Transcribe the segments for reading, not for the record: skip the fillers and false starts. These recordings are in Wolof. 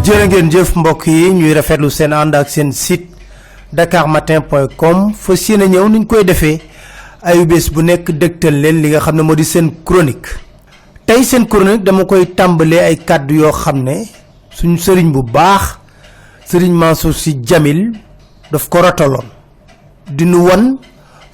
jërë ngeen jëf mbokk yi ñuy rafetlu seen ànd ak seen site dakarmatin.com fas yéene ñëw niñ koy defee ayu bés bu nekk dëgtal leen li nga xam ne moo di seen chronique. tey seen chronique dama koy tàmbalee ay kàddu yoo xam ne suñu sëriñ bu baax sëriñ Mansour Sy Djamil daf ko rotaloon di nu wan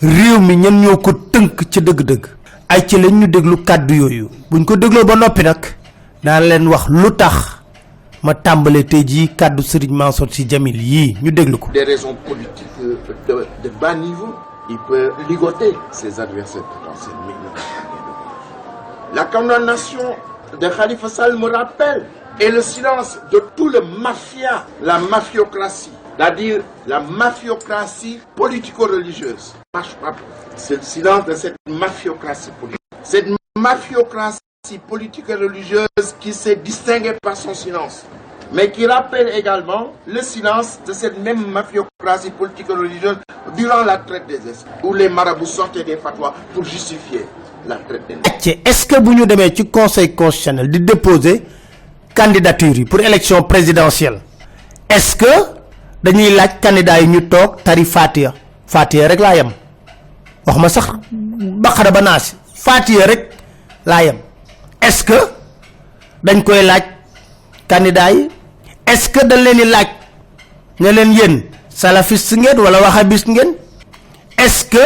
réew mi ñan ñoo ko tënk ci dëgg-dëgg. ay ci lañ ñu déglu kàddu yooyu buñ ko dégloo ba noppi nag daan leen wax lu tax ma tàmbale tey jii kàddu Serigne Mansour Sy Djamil yii ñu déglu ko. Des raisons politiques de bas niveau, il peut ligoter ses adversaires potentiels. La condamnation de Khalifa Sall me rappelle, et le silence de tout le mafia, la mafiocratie, c'est-à-dire la mafiocratie politico-religieuse. C'est le silence de cette mafiocratie politique. Cette mafiocratie politique et religieuse qui s'est distinguée par son silence, mais qui rappelle également le silence de cette même mafiocratie politique et religieuse durant la traite des esclaves, où les marabouts sortaient des fatwas pour justifier la traite des nègres. Est-ce que vous nous demandez du Conseil constitutionnel de déposer candidature pour élection présidentielle? Est-ce que dañuy laaj candidat yi ñu toog tari Fatiha rek laa yem wax ma sax Baqara ba Naas Fatiha rek laa yem? Est-ce que dañ koy laaj candidat yi? Est-ce que dañ leen di laaj ne leen yéen salafiste ngeen wala wahhabiste ngeen? Est-ce que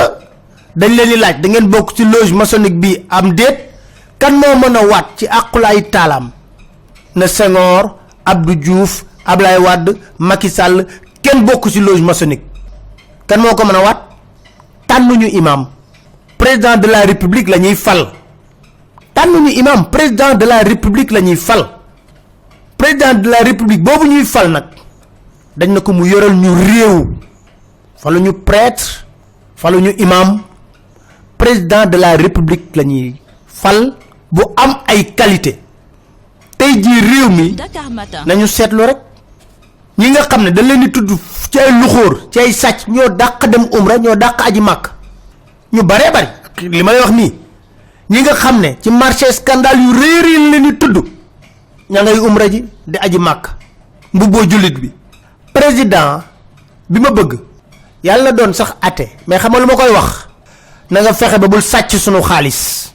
dañ leen di laaj da ngeen bokk ci loge maçonnique bi am déet? Kan moo mën a waat ci aqulaay taalam ne Senghor, Abdou Diouf, Ablaye Wade, Macky Sall kenn bokk ci loge maçonnique? Kan moo ko mën a waat? Tànnuñu imam, président de la république la ñuy fal. Tànnuñu imam, président de la république la ñuy fal. Président de la république boobu ñuy fal nag dañ na ko mu yoral ñu réew. Faluñu prêtre, faluñu imam, président de la république la ñuy fal bu am ay qualité. Tey jii réew mi nañu seetlu rek ñi nga xam ne dañ leen di tudd ci ay luxóor ci ay sàcc ñoo dàq dem umra ñoo dàq aji màkk ñu baree bari li ma lay wax nii ñi nga xam ne ci marché scandale yu réer yi leen di tudd ña ngay umra ji di aji màkk mbubboo jullit bi. président bi ma bëgg yàlla na doon sax até mais xam nga lu ma koy wax na nga fexe ba bul sàcc sunu xaalis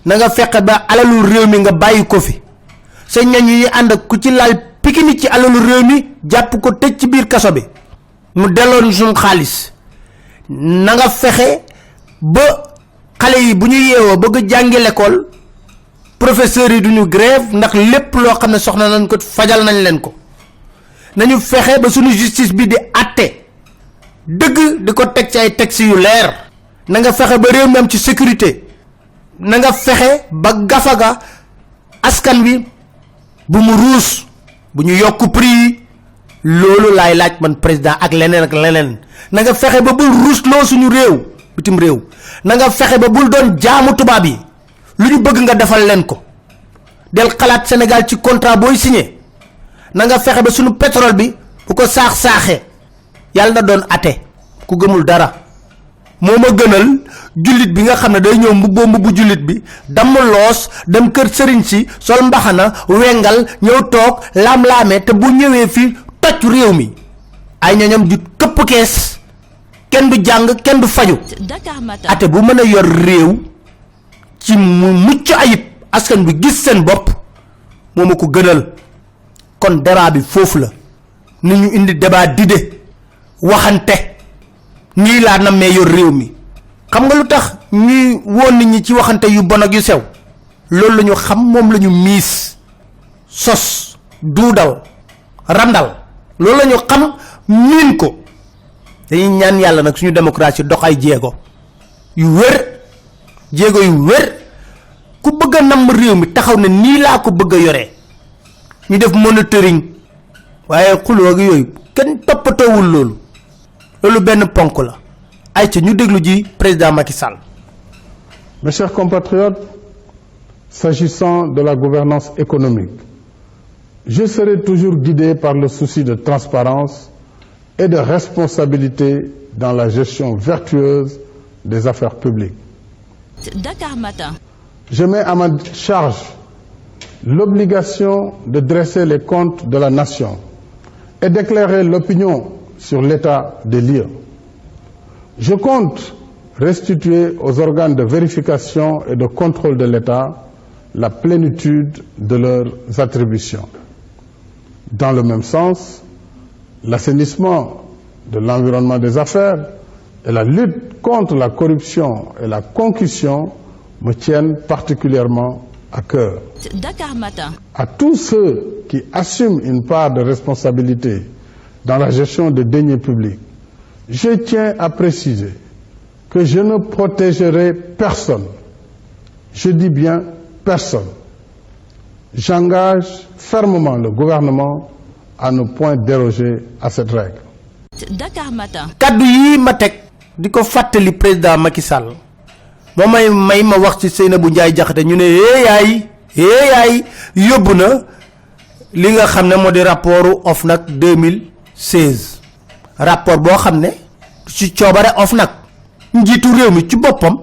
na nga fexe ba alalu réew mi nga bàyyi ko fi sa ñañ yi ànd ak ku ci laal pikini ci alalu réew mi jàpp ko tëj ci biir kaso bi mu delloon suñu xaalis. na nga fexe ba xale yi bu ñu yeewoo bëgg jàngi l'école professeurs yi duñu grève ndax lépp loo xam ne soxna nañ ko fajal nañ leen ko. nañu fexe ba suñu justice bi di atte dëgg di ko teg ci ay textes yu leer. na nga fexe ba réew mi am ci sécurité. na nga fexe ba gafaga askan wi bu mu ruus bu ñu yokk prix yi loolu laay laaj man président ak leneen ak leneen. na nga fexe ba bul ruusloo suñu réew bitim réew. na nga fexe ba bul doon jaamu tubaab yi lu ñu bëgg nga defal leen ko del xalaat Sénégal ci contrat booy signé. na nga fexe ba suñu pétrole bi bu ko saax-saaxee yàlla na doon ate ku gëmul dara moo ma gënal jullit bi nga xam ne day ñëw mbubbu jullit bi damm loos dem kër sëriñ si sol mbaxana wengal ñëw toog laam-laamee te bu ñëwee fii toj réew mi ay ñoñam di këpp kees kenn du jàng kenn du faju. ate bu mën a yor réew ci mu mucc ayib askan bi gis seen bopp moo ma ko gënal. kon débat bi foofu la ni ñu indi débat d'idée waxante nii laa nammee yor réew mi. xam nga lu tax ñuy woon nit ñi ci waxante yu bon ak yu sew loolu la ñu xam moom la ñu miis sos duudal randal loolu la ñu xam miin ko. dañuy ñaan yàlla nag suñu démocratie dox ay jéego yu wér ku bëgg a namm réew mi taxaw ne nii laa ko bëgg a yoree ñu def monitoring waaye xuloo ak yooyu kenn toppatoowul loolu benn ponk la. ay ci ñu déglu ji président Macky Sall. Mes chers compatriotes, s'agissant de la gouvernance économique, je serai toujours guidé par le souci de transparence et de responsabilité dans la gestion vertueuse des affaires publiques. Dakar Matin. Je mets à ma charge l'obligation de dresser les comptes de la nation et d'éclairer l'opinion sur l'état des lieux. Je compte restituer aux organes de vérification et de contrôle de l'État la plénitude de leurs attributions. Dans le même sens, l'assainissement de l'environnement des affaires et la lutte contre la corruption et la concussion me tiennent particulièrement à cœur. Dakar Matin. À tous ceux qui assument une part de responsabilité dans la gestion des deniers publics, je tiens à préciser que je ne protégerai personne. Je dis bien personne. J'engage fermement le gouvernement à ne point déroger à cette règle. Dakar Matin. kaddu yi ma tek diko fatali président Macky Sall mo may ma wax ci Seynabou Ndiaye Diakhaté ñu né yaay yobuna li nga xamné modi rapport OFNAC 2016 rapport bo xamné ci ciobare OFNAC njitu rew mi ci bopam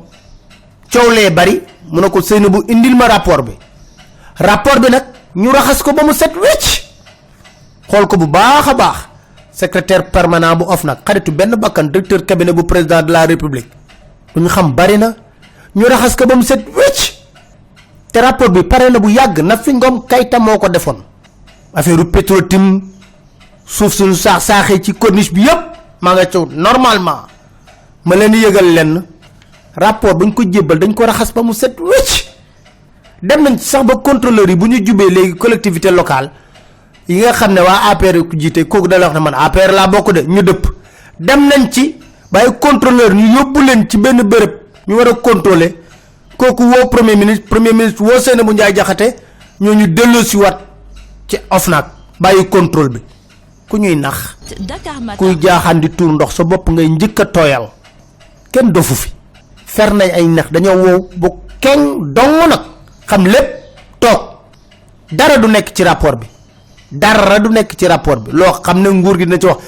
ciowlé bari mu nako Seynabou indil ma rapport bi nak ñu raxas ko ba mu set wécc xol ko bu baaxa baax secrétaire permanent bu OFNAC xaritu benn bakkan directeur cabinet bu président de la république ñu xam bari na ñu raxas ko ba mu set wécc te rapport bi paré na bu yàgg na fi ngom kayta moko defoon affaire Petrotim suuf suñu saaxé ci corniche bi yépp ma nga ci normalement ma leen yëgal lenn rapport buñ ko jébal dañ ko raxas ba mu set wécc dem nañ sax ba contrôleur yi buñu jubé légui collectivité locale yi nga xamné wa APR ku jité koku da la wax man APR la bokku de ñu depp dem nañ ci bay contrôleur ñu yobbu len ci benn bërepp ñu wara contrôler koku wo premier ministre wo Seynabou Ndiaye Diakhaté ñu delo ci wat ci OFNAC bay contrôle bi ku ñuy nax kuy jaaxandi tour ndox sa bop ngay ñëk toyal ken dofu fi fer nañ ay nax dañoo wo bu ken dong nak xam lepp tok dara du nekk ci rapport bi dara du nekk ci rapport bi lo xamne nguur gi dina ci wax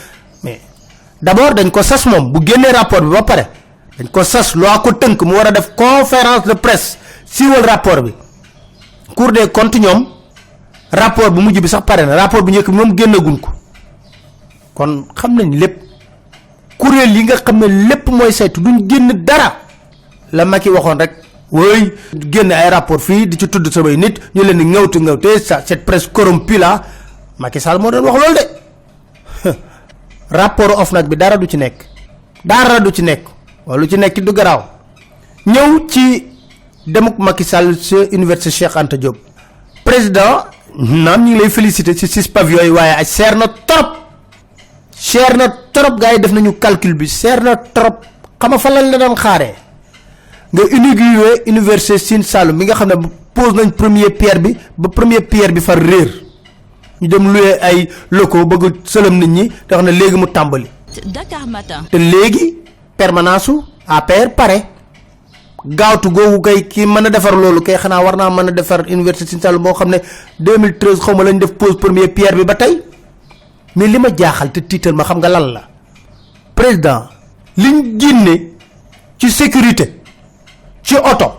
mais d'abord dañ ko sas mom bu génné rapport bi ba paré dañ ko sas lo ko teunk mu wara def conférence de presse siwol rapport bi cour des comptes ñom rapport bu mujj bi sax paré na rapport bu ñëk mom génnagun ko kon xam nañ lepp courriel yi nga xamne lepp moy saytu duñ génn dara la Macky waxon rek woy génn ay rapport fi di ci tudd samay nit ñu leen di ngawtu ça cette presse corrompue là Macky Sall mo doon wax lol de rapport OFNAC bi dara du ci nek wala lu ci nek du graw ñew ci demuk Macky Sall ci université Cheikh Anta Diop président nam ñi lay féliciter ci 6 pavillons yi waye ay cher na trop gaay def nañu calcul bi cher na trop xama fa lañ la doon xaré nga inauguré université Sine Saloum mi nga xamné pose nañ première pierre bi fa réer ñu dem loué ay locaux bëgg sëlëm nit ñi tax na légui mu tambali Dakar Matin te légui permanence APR paré gaawtu gogu kay ki mëna défar lolu kay xana warna mëna défar université Sine Saloum mo xamné 2013 xawma lañ def pose première pierre bi ba tay mais lima jaaxal te titel ma xam nga lan la président liñ ginné ci sécurité ci auto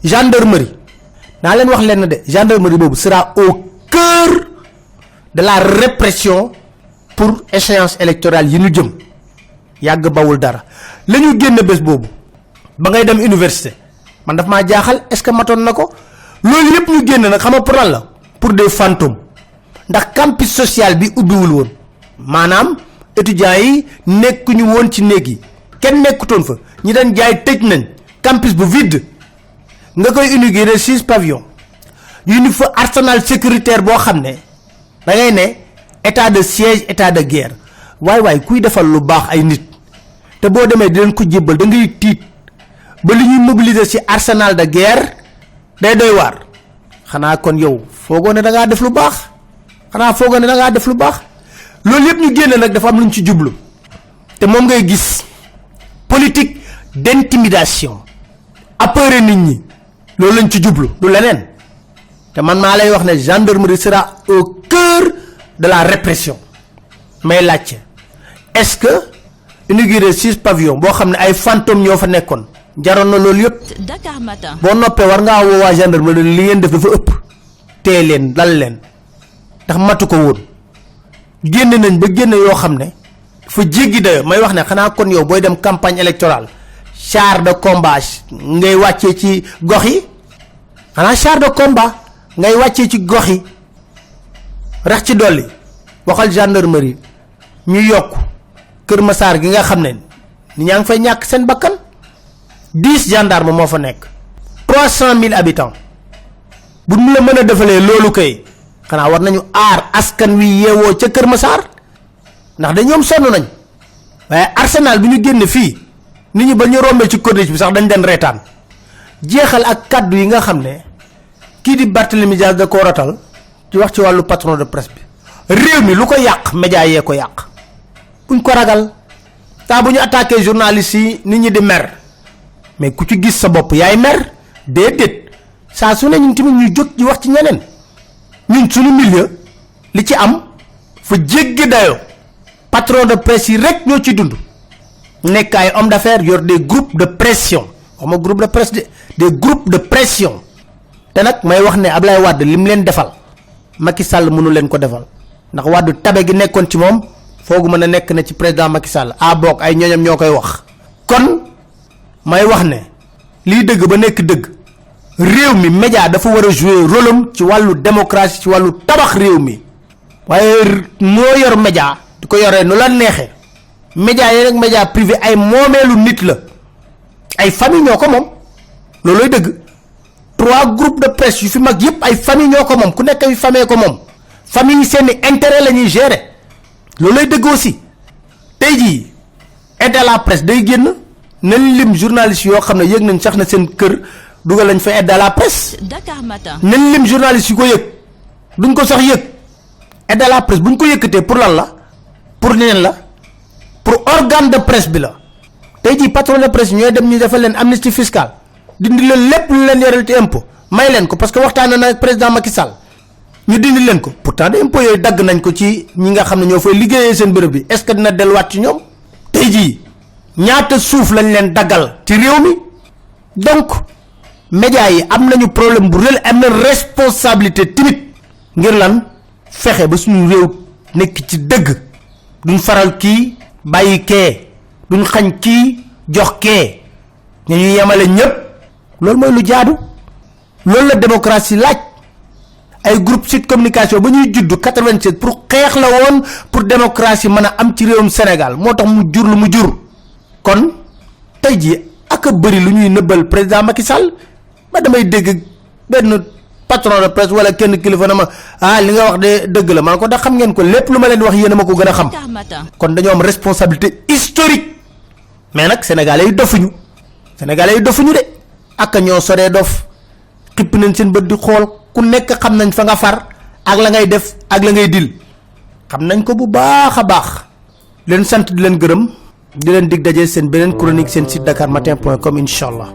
gendarmerie na len wax len de gendarmerie bobu sera au cœur de la répression pour échéance électorale yi ñu jëm yag bawul dara lañu génné bës bobu ba ngay dem université man daf ma jaaxal est ce que maton nako loolu yépp ñu génné nak xama pour lan la pour des fantômes ndax campus social bi ubbiwul won manam étudiants yi nekku ñu won ci néeg yi kenn nekkuton fa ñi dañ jaay tej nañ campus bu vide nga koy inaugurer 6 pavillons ñu fa arsenal sécuritaire bo xamné da ngay né état de siège état de guerre way kuy defal lu bax ay nit té bo démé di len ko jébal da ngay tit ba li ñuy mobiliser ci arsenal de guerre day doy war xana kon yow fogo né da nga def lu bax xana fogo né da nga def lu bax loolu yépp ñu génné nak dafa am luñ ci jublu té mom ngay gis politique d'intimidation appeuré nit ñi loolu lañ ci jublu du leneen té man ma lay wax né gendarmerie sera au cœur de la répression mais laccé est-ce que inaugurer 6 pavillons bo xamné ay fantômes ñoo fa nekkon jaron na loolu yépp Dakar Matin bo noppé war nga wo wa gendarmerie li ngeen def dafa ëpp tee leen dal leen ndax matu ko woon génn nañ ba génn yoo xam ne fa jéggi dayo may wax ne xanaa kon yow booy dem campagne électorale char de combat ngay wàccee ci gox yi xanaa char de combat ngay wàccee ci gox yi rax ci dolli waxal gendarmerie ñu yokk Kër Massar gi nga xam ne ni ñaa ngi fay ñàkk seen bakkan 10 gendarme moo fa nekk 300 000 habitants bu ñu la mën a defalee loolu kay xanaa war nañu aar askan wi yeewoo ca Kër Massar ndax de ñoom sonn nañ waaye Arsenal bi ñu génn fii nit ñi ba ñu rombee ci corniche bi sax dañ den reetaan jeexal ak kaddu yi nga xam ne kii di Barthélémy Dias da koo rotal ci wax ci wàllu patron de presse bi réew mi lu ko yàq média yee ko yàq buñ ko ragal taa bu ñu attaqué journalistes yi nit ñi di mer mais ku ci gis sa bopp yaay mer déedéet saa su ne ñun tamit ñu jóg di wax ci ñeneen ñun suñu milieu li ci am fa jéggi dayoo patron de presse yi rek ñoo ci dund nekk ay homme d'affaires yor des groupes de pression waxuma groupe de presse des groupes de pression te nag may wax ne Ablaye Wade lim leen defal Macky Sall mënu leen ko defal ndax Wade tabe gi nekkoon ci moom foogu mën a nekk na ci président Macky Sall bokk ay ñoñam ñoo koy wax kon may wax ne lii dëgg ba nekk dëgg réew mi média dafa war a jouer rôle am ci wàllu démocratie ci wàllu tabax réew mi waaye moo yor média di ko yoree nu la neexee média yi rek média privé ay moomeelu nit la ay famille ñoo ko moom loolooy dëgg 3 groupes de presse yu fi mag yépp ay famille ñoo ko moom ku nekk ay famille ko moom famille yi seeni intérêt la ñuy gérer loolooy dëgg aussi tey jii aide à la presse day génn nañ lim journaliste yoo xam ne yëg nañ sax na seen kër dugal lañ fa aide à la presse Dakar Matin. nañ lim journaliste yu ko yëg duñ ko sax yëg aide à la presse buñ ko yëkkatee pour lan la pour neen la pour organe de presse bi la tey jii patron de presse ñooy dem ñu defal leen amnistie fiscale dindi leen lépp lu leen yoreel ci impôt may leen ko parce que waxtaan na ak président Macky Sall ñu dindi leen ko pourtant de impôt yooyu dagg nañ ko ci ñi nga xam ne ñoo fay liggéeyee seen bërëb bi est-ce que dina delluwaat ci ñoom tey jii ñaata suuf lañ leen daggal ci réew mi donc médias yi am nañu problème bu rëy am na responsabilité timit ngir lan fexe ba suñu réew nekk ci dëgg duñ faral kii bàyyi kee duñ xañ kii jox kee ñu yemale ñëpp loolu mooy lu jaadu loolu la démocratie laaj ay groupe Sud Communication ba ñuy judd 87 pour xeex la woon pour démocratie mën a am ci réewum Sénégal moo tax mu jur lu mu jur kon tey jii ak a bëri lu ñuy nëbbal président Macky Sall ba damay dégg benn patron de presse wala kenn kilifa na ma li nga wax de dëgg la man ko ndax xam ngeen ko lépp lu ma leen wax yéen a ma ko gën a xam Dakar Matin. kon dañoo am responsabilité historique mais nag sénégalais yi dofuñu de ak ñoo soree dof xipp nañ seen bët di xool ku nekk xam nañ fa nga far ak la ngay def ak la ngay dil xam nañ ko bu baax a baax leen sant di leen gërëm di leen dig daje seen beneen chronique seen site dakarmatin.com incha allah